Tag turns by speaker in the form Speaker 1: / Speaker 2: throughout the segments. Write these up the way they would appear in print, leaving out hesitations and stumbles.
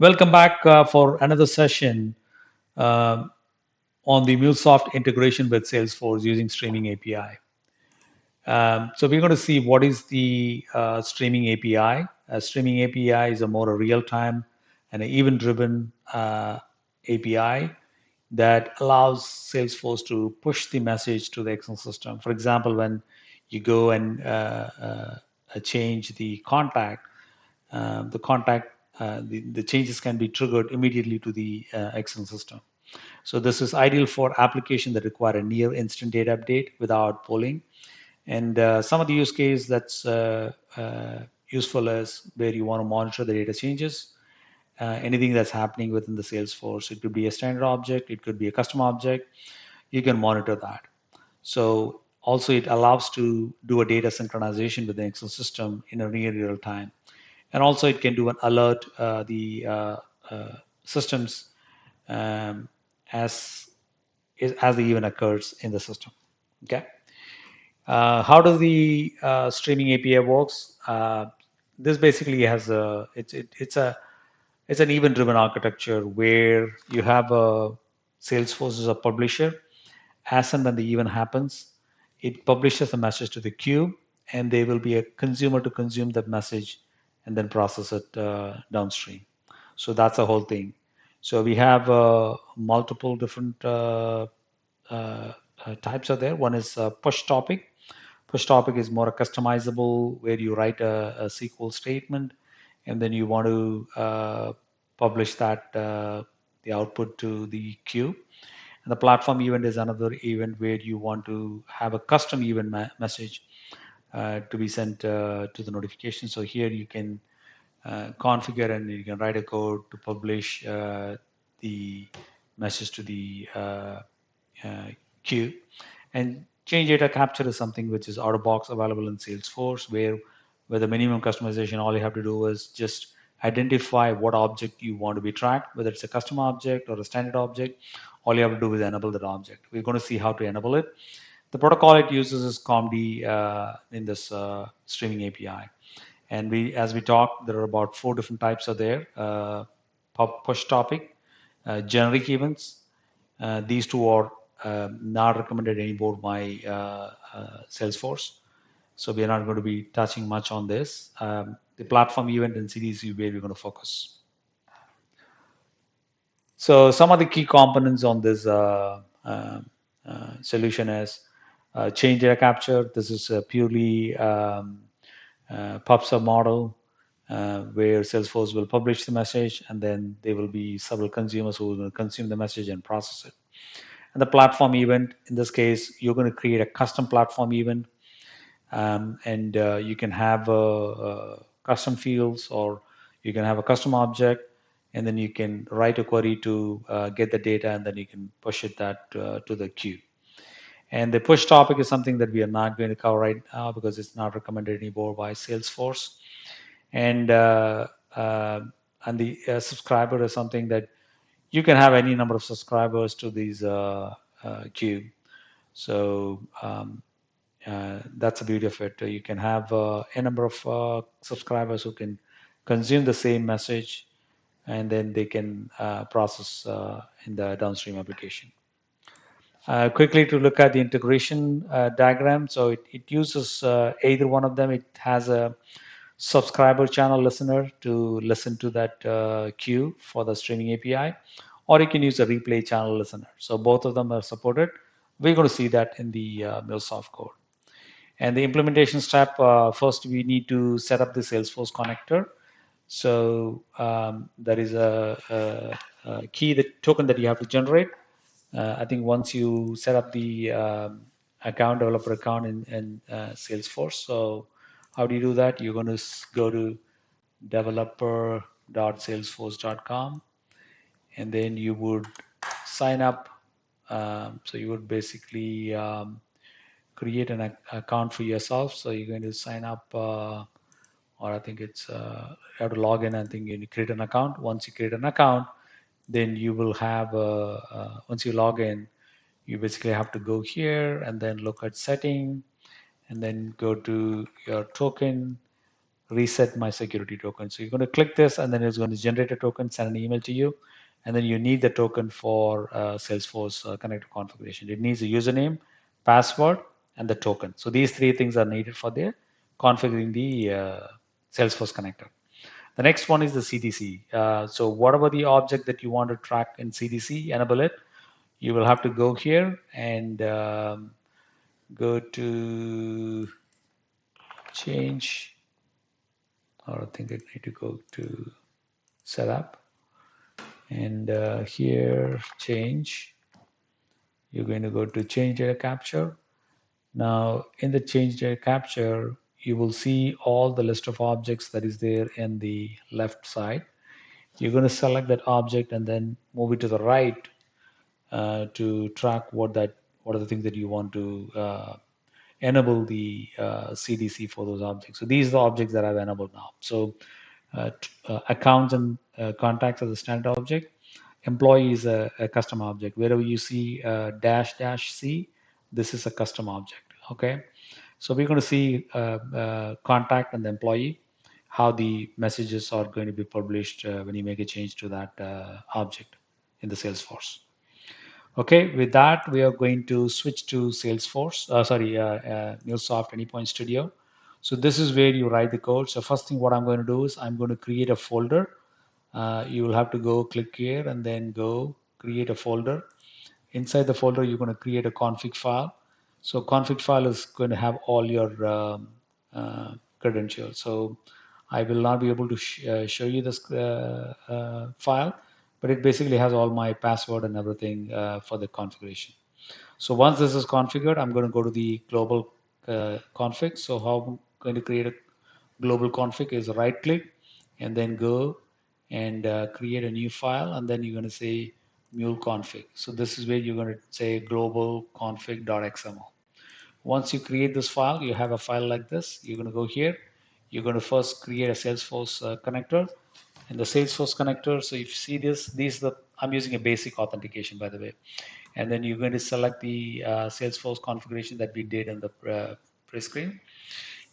Speaker 1: Welcome back for another session uh, on the MuleSoft integration with Salesforce using Streaming API. So we're going to see what is the Streaming API. Streaming API is a more real-time and event-driven API that allows Salesforce to push the message to the Excel system. For example, when you go and change the contact, the changes can be triggered immediately to the Excel system. So this is ideal for applications that require a near instant data update without polling. And some of the use case that's useful is where you want to monitor the data changes, anything that's happening within the Salesforce. It could be a standard object, it could be a custom object. You can monitor that. So also it allows to do a data synchronization with the Excel system in a near real time, and also it can do an alert the systems um, as as the event occurs in the system. Okay. How does the streaming API works? This basically has it's an event-driven architecture where you have a Salesforce as a publisher. As and when the event happens, it publishes a message to the queue, and there will be a consumer to consume that message and then process it downstream. So that's the whole thing. So we have multiple different uh, types are there. One is push topic. Push topic is more customizable, where you write a SQL statement, and then you want to publish that the output to the queue. And the platform event is another event where you want to have a custom event message to be sent to the notification. So here you can configure and you can write a code to publish the message to the uh, queue. And change data capture is something which is out of box available in Salesforce, where the minimum customization, all you have to do is just identify what object you want to be tracked, whether it's a custom object or a standard object. All you have to do is enable that object. We're going to see how to enable it. The protocol it uses is CometD in this streaming API. And as we talked, there are about 4 different types are there. Push topic, generic events. These two are not recommended anymore by Salesforce. So we are not going to be touching much on this. The platform event and series is where we're going to focus. So some of the key components on this solution is change data capture. This is a purely PubSub model where Salesforce will publish the message, and then there will be several consumers who will consume the message and process it. And the platform event, in this case, you're going to create a custom platform event, and you can have custom fields, or you can have a custom object, and then you can write a query to get the data, and then you can push it that to the queue. And the push topic is something that we are not going to cover right now because it's not recommended anymore by Salesforce. And the subscriber is something that you can have any number of subscribers to these queue. So that's the beauty of it. You can have a number of subscribers who can consume the same message, and then they can process in the downstream application. Quickly to look at the integration diagram. So it uses either one of them. It has a subscriber channel listener to listen to that queue for the streaming API, or you can use a replay channel listener. So both of them are supported. We're going to see that in the MuleSoft code. And the implementation step, first we need to set up the Salesforce connector. So there is a key, the token that you have to generate. I think once you set up the developer account in Salesforce. So how do you do that? You're going to go to developer.salesforce.com, and then you would sign up. So you would basically create an account for yourself. So you're going to sign up, or I think it's you have to log in. I think you create an account. Once you create an account, then you will have once you log in, you basically have to go here and then look at setting, and then go to your token, reset my security token. So you're going to click this, and then it's going to generate a token, send an email to you, and then you need the token for Salesforce connector configuration. It needs a username, password, and the token. So these three things are needed for the configuring the Salesforce connector. The next one is the CDC. So whatever the object that you want to track in CDC, enable it. You will have to go here and go to change, or I think I need to go to setup, and here change. You're going to go to change data capture. Now in the change data capture, you will see all the list of objects that is there in the left side. You're going to select that object and then move it to the right to track what are the things that you want to enable the CDC for those objects. So these are the objects that I've enabled now. So accounts and contacts as a standard object. Employee is a custom object. Wherever you see dash dash C, this is a custom object. Okay. So we're going to see contact and the employee, how the messages are going to be published when you make a change to that object in the Salesforce. Okay, with that, we are going to switch to Salesforce, MuleSoft Anypoint Studio. So this is where you write the code. So first thing what I'm going to do is I'm going to create a folder. You will have to go click here and then go create a folder. Inside the folder, you're going to create a config file. So config file is going to have all your credentials. So I will not be able to show you this file, but it basically has all my password and everything for the configuration. So once this is configured, I'm going to go to the global config. So how I'm going to create a global config is right click and then go and create a new file, and then you're going to say mule config. So this is where you're going to say global config.xml. Once you create this file, you have a file like this. You're going to go here. You're going to first create a Salesforce connector. And the Salesforce connector, so if you see this, I'm using a basic authentication, by the way. And then you're going to select the Salesforce configuration that we did in the pre-screen.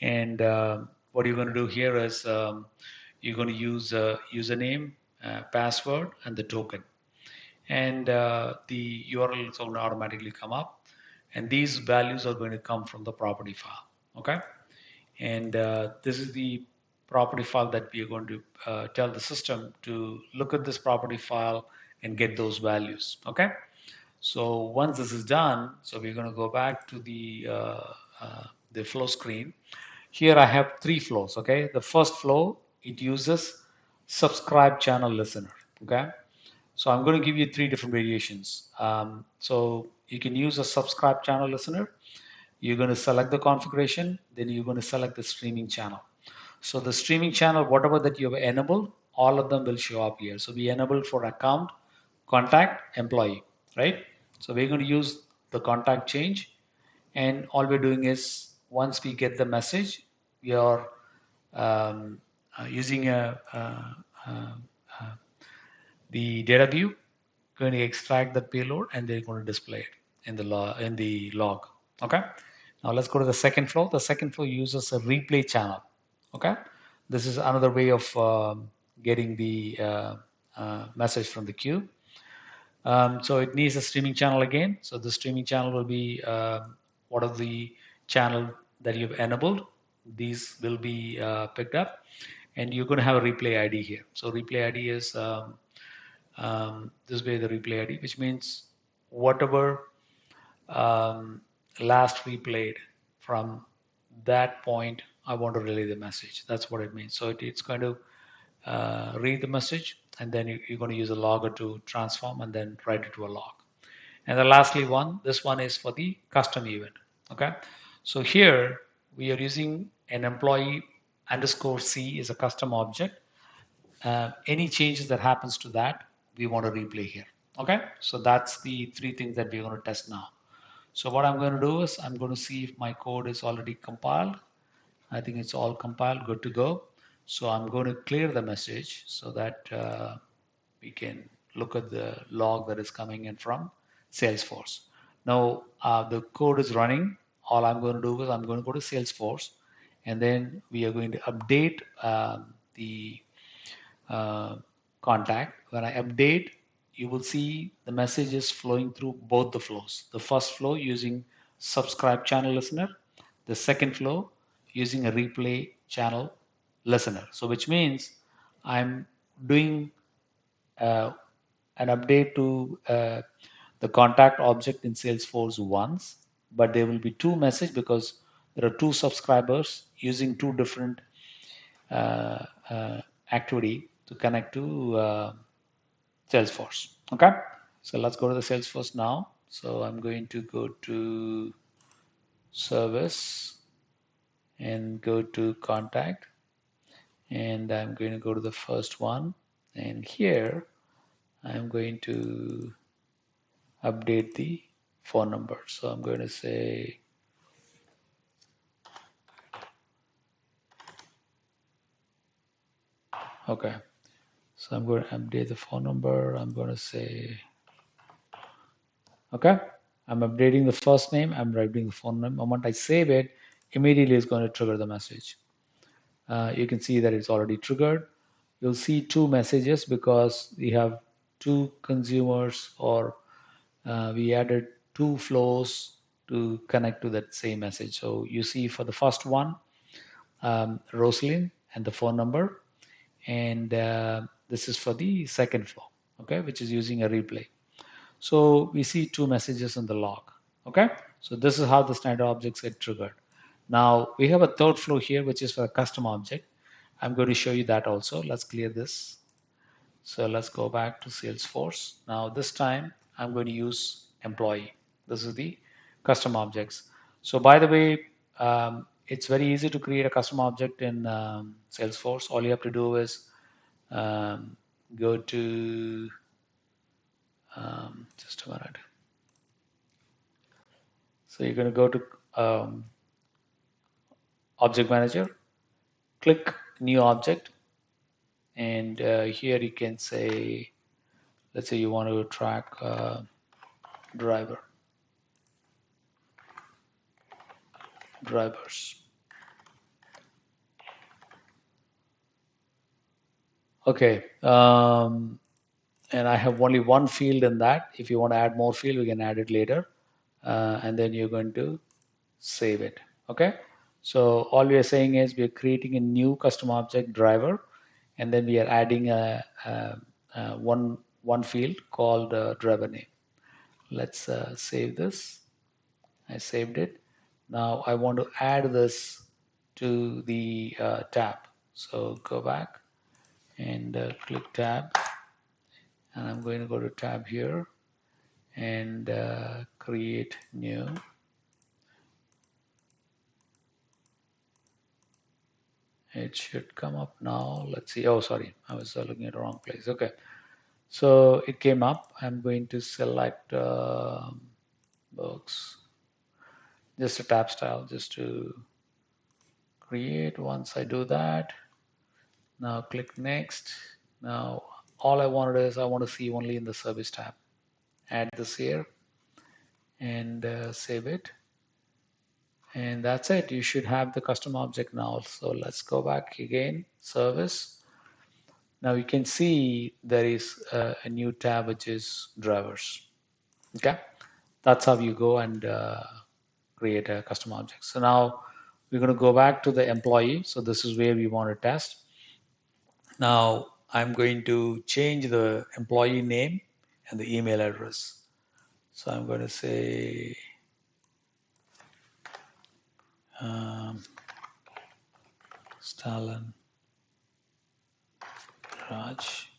Speaker 1: And what you're going to do here is you're going to use username, password, and the token. And the URL is going to automatically come up. And these values are going to come from the property file. Okay. And this is the property file that we are going to tell the system to look at this property file and get those values. Okay. So once this is done, so we're going to go back to the flow screen. Here I have three flows. Okay. The first flow, it uses subscribe channel listener. Okay. So I'm going to give you three different variations. So you can use a subscribe channel listener. You're going to select the configuration, then you're going to select the streaming channel. So the streaming channel, whatever that you have enabled, all of them will show up here. So we enabled for account, contact, employee, right? So we're going to use the contact change, and all we're doing is once we get the message, we are using the data view, going to extract the payload, and they're going to display it in the log. Okay. Now let's go to the second flow. The second flow uses a replay channel. Okay. This is another way of getting the message from the queue. So it needs a streaming channel again. So the streaming channel will be what are the channel that you've enabled. These will be picked up, and you're going to have a replay ID here. So replay ID is this way, the replay ID, which means whatever last replayed from that point, I want to relay the message. That's what it means. So it's going to read the message, and then you're going to use a logger to transform and then write it to a log. And the lastly this one is for the custom event. Okay. So here we are using an employee underscore C is a custom object. Any changes that happens to that, we want to replay here. Okay. So that's the three things that we're going to test now. So what I'm going to do is I'm going to see if my code is already compiled. I think it's all compiled, good to go. So I'm going to clear the message so that we can look at the log that is coming in from Salesforce. Now the code is running. All I'm going to do is I'm going to go to Salesforce, and then we are going to update the uh, contact. When I update, you will see the messages flowing through both the flows. The first flow using subscribe channel listener, the second flow using a replay channel listener. So which means I'm doing uh, an update to the contact object in Salesforce once, but there will be two messages because there are two subscribers using two different uh, uh, activity to connect to Salesforce. Okay, so let's go to the Salesforce now. So I'm going to go to service and go to contact, and I'm going to go to the first one, and here I'm going to update the phone number. So I'm going to say, okay, so I'm going to update the phone number. I'm going to say, okay, I'm updating the first name. I'm writing the phone number. The moment I save it, immediately it's going to trigger the message. You can see that it's already triggered. You'll see two messages because we have two consumers, or we added two flows to connect to that same message. So you see for the first one, Rosalind and the phone number, and this is for the second flow, okay, which is using a replay. So we see two messages in the log, okay. So this is how the standard objects get triggered. Now we have a third flow here, which is for a custom object. I'm going to show you that also. Let's clear this. So let's go back to Salesforce. Now this time I'm going to use employee. This is the custom objects. So by the way, it's very easy to create a custom object in Salesforce. All you have to do is go to, just a minute. So you're going to go to Object Manager, click New Object, and here you can say, let's say you want to track drivers. Okay, and I have only one field in that. If you want to add more field, we can add it later, and then you're going to save it. Okay, so all we are saying is we are creating a new custom object driver, and then we are adding one field called driver name. Let's save this. I saved it. Now I want to add this to the tab. So go back and click tab, and I'm going to go to tab here and create new. It should come up now. Let's see. Oh, sorry, I was looking at the wrong place. Okay, so it came up. I'm going to select books, just a tab style, just to create. Once I do that, now click next. Now all I wanted is I want to see only in the service tab. Add this here and save it. And that's it. You should have the custom object now. So let's go back again, service. Now you can see there is a new tab, which is drivers. Okay, that's how you go and create a custom object. So now we're going to go back to the employee. So this is where we want to test. Now I'm going to change the employee name and the email address. So I'm going to say Stalin Raj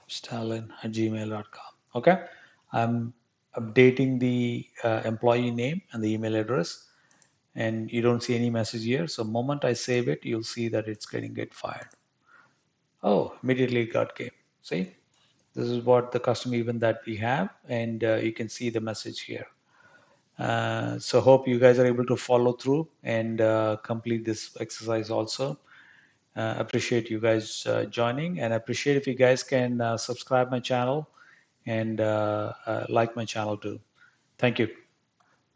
Speaker 1: Stalin@gmail.com. Okay, I'm updating the employee name and the email address, and you don't see any message here. So moment I save it, you'll see that it's getting fired. Oh, immediately it got game. See, this is what the custom event that we have, and you can see the message here. So hope you guys are able to follow through and complete this exercise also. Appreciate you guys joining, and appreciate if you guys can subscribe my channel and like my channel too. Thank you.